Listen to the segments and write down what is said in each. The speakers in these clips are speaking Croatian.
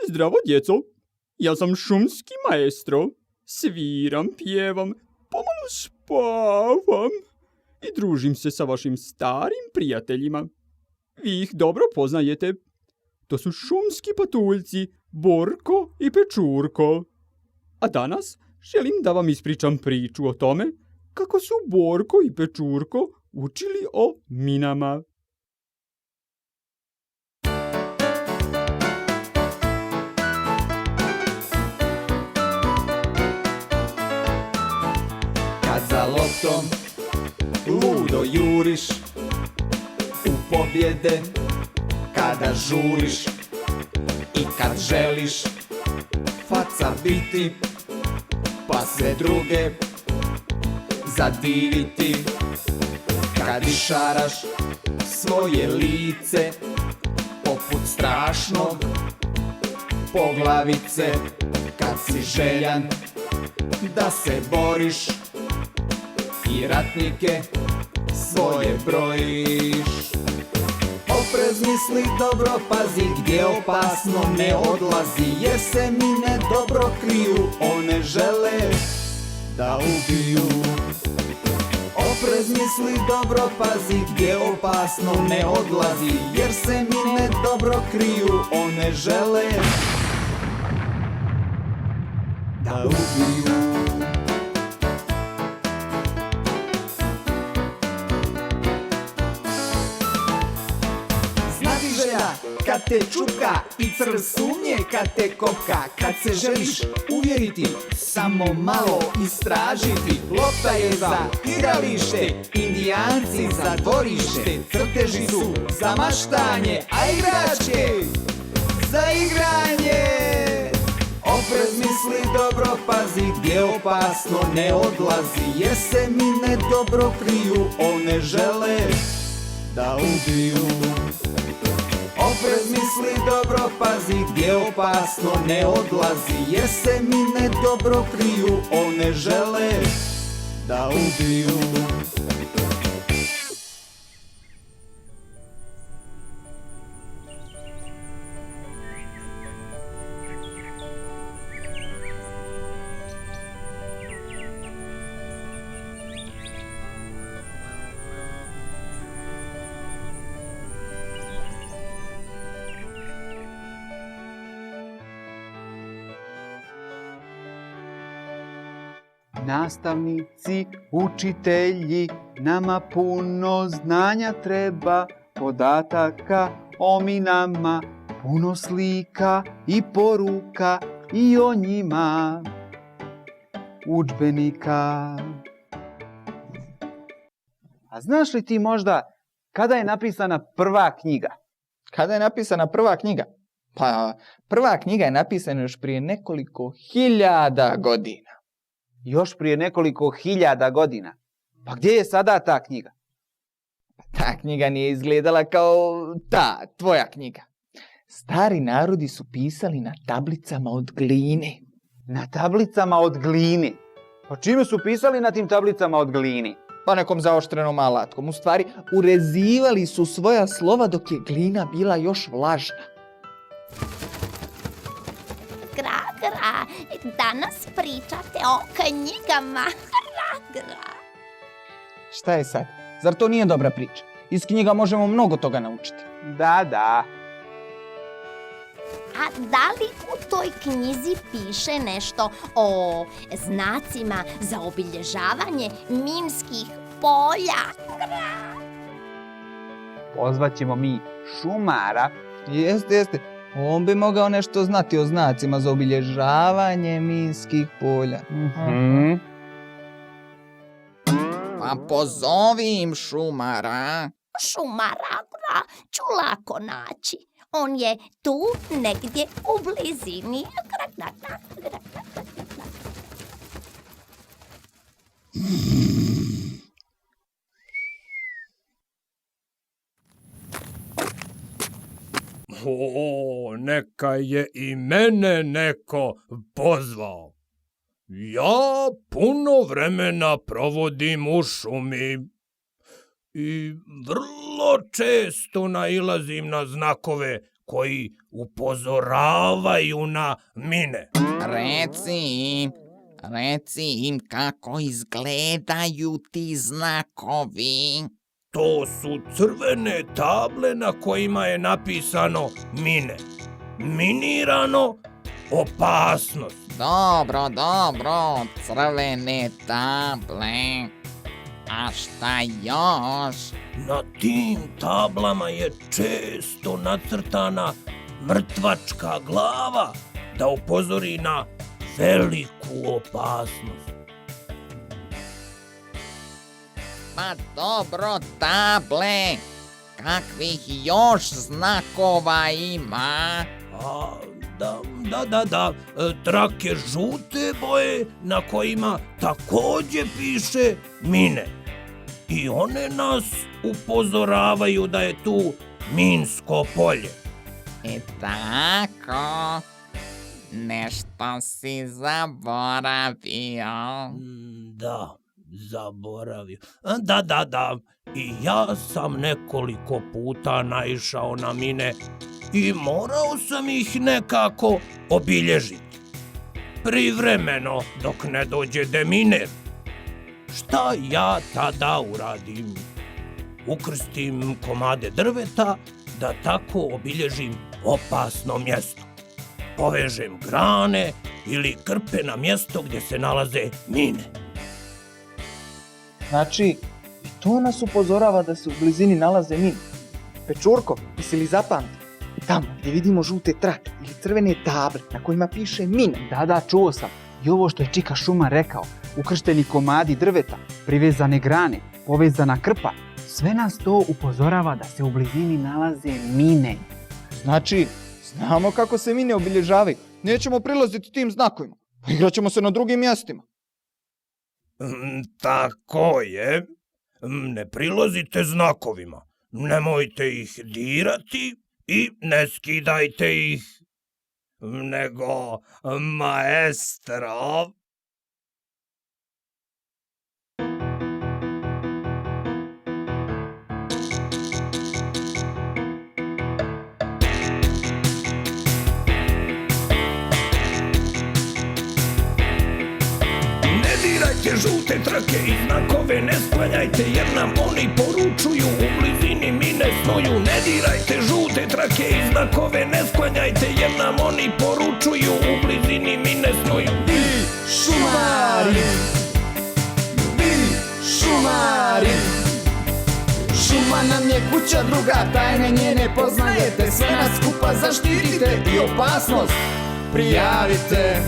Zdravo, djeco. Ja sam šumski maestro. Sviram, pjevam, pomalo spavam i družim se sa vašim starim prijateljima. Vi ih dobro poznajete. To su šumski patuljci, Borko i Pečurko. A danas želim da vam ispričam priču o tome kako su Borko i Pečurko učili o minama. Kad za loptom ludo juriš, u pobjede kada žuriš i kad želiš faca biti, pa sve druge zadiviti. Kad išaraš svoje lice poput strašnog poglavice, kad si željan da se boriš i ratnike svoje brojiš. Oprez misli, dobro pazi, gdje opasno ne odlazi, jer se mine dobro kriju, one žele da ubiju. Oprez misli, dobro pazi, gdje opasno ne odlazi, jer se mine dobro kriju, one žele da ubiju. Kad te čupka i crv sumnje kad te kopka, kad se želiš uvjeriti, samo malo istražiti. Lopta je za igralište, indijanci za dvorište, crteži su za maštanje, a igračke za igranje. Oprez misli, dobro pazi, gdje opasno ne odlazi, jer se mine dobro kriju, one žele da ubiju. Oprez misli, dobro pazi, gdje opasno ne odlazi, jer se mine dobro kriju, one žele da ubiju. Nastavnici, učitelji, nama puno znanja treba, podataka o minama, puno slika i poruka i o njima, udžbenika. A znaš li ti možda kada je napisana prva knjiga? Kada je napisana prva knjiga? Pa prva knjiga je napisana još prije nekoliko hiljada godina. Još prije nekoliko hiljada godina. Pa gdje je sada ta knjiga? Ta knjiga nije izgledala kao ta tvoja knjiga. Stari narodi su pisali na tablicama od gline. Na tablicama od gline? Pa čime su pisali na tim tablicama od gline? Pa nekom zaoštrenom alatkom. U stvari, urezivali su svoja slova dok je glina bila još vlažna. Gra, danas pričate o knjigama. Gra. Šta je sad? Zar to nije dobra priča? Iz knjiga možemo mnogo toga naučiti. Da. A da li u toj knjizi piše nešto o znacima za obilježavanje minskih polja? Pozvat ćemo mi šumara. Jeste. On bi mogao nešto znati o znacima za obilježavanje minskih polja. Pa pozovi im šumara. Šumara ću lako naći. On je tu negdje u blizini. O, neka je i mene neko pozvao. Ja puno vremena provodim u šumi i vrlo često nailazim na znakove koji upozoravaju na mine. Reci im kako izgledaju ti znakovi. To su crvene table na kojima je napisano mine. Minirano, opasnost. Dobro, crvene table. A šta još? Na tim tablama je često nacrtana mrtvačka glava da upozori na veliku opasnost. Pa dobro, table. Kakvih još znakova ima? Da. Trake žute boje na kojima takođe piše mine. I one nas upozoravaju da je tu minsko polje. Tako. Nešto si zaboravio. Da, zaboravio. Da. I ja sam nekoliko puta naišao na mine i morao sam ih nekako obilježiti. Privremeno, dok ne dođe deminer. Šta ja tada uradim? Ukrstim komade drveta da tako obilježim opasno mjesto. Povežem grane ili krpe na mjesto gdje se nalaze mine. Znači, i to nas upozorava da se u blizini nalaze mine. Pečurko, jesi li zapamti? Tamo gdje vidimo žute trake ili crvene table na kojima piše mine. Da, čuo sam. I ovo što je Čika Šuma rekao, ukršteni komadi drveta, privezane grane, povezana krpa, sve nas to upozorava da se u blizini nalaze mine. Znači, znamo kako se mine obilježavaju. Nećemo prilaziti tim znakovima. Igraćemo se na drugim mjestima. Tako je. Ne prilazite znakovima. Nemojte ih dirati i ne skidajte ih. Nego, maestro... Dirajte žute trake i znakove, ne sklanjajte jer nam oni poručuju u blizini mine snuju. Ne dirajte žute trake i znakove, ne sklanjajte jer nam oni poručuju u blizini mine snuju. Vi šumari, šuma nam je kuća druga, tajne njene poznajete, sve nas skupa zaštitite i opasnost prijavite.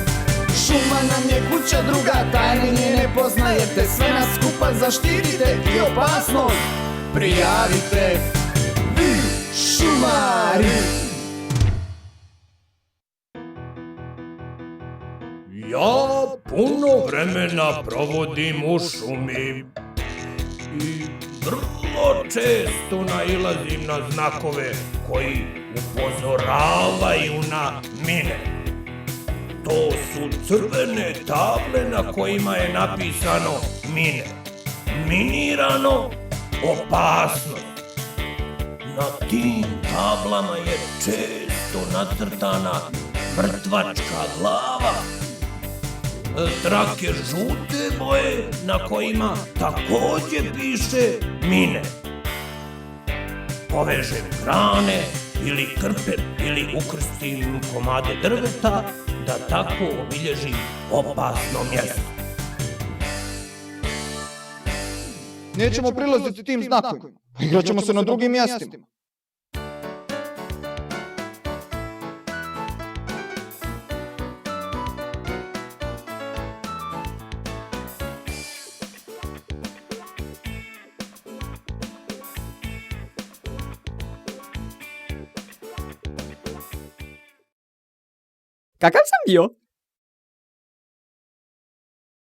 Šuma nam je kuća druga, tajne njene poznajete, sve nas skupa zaštitite i opasnost prijavite. Vi šumari. Ja puno vremena provodim u šumi i vrlo često nailazim na znakove koji upozoravaju na mine. To su crvene table na kojima je napisano mine. Minirano, opasnost. Na tim tablama je često nacrtana mrtvačka glava. Trake žute boje na kojima takođe piše mine. Povežem grane ili krpem ili ukrstim komade drveta da tako obilježim opasno mjesto. Nećemo prilaziti tim znakovima. Igraćemo se na drugim mjestima. Kakav sam bio?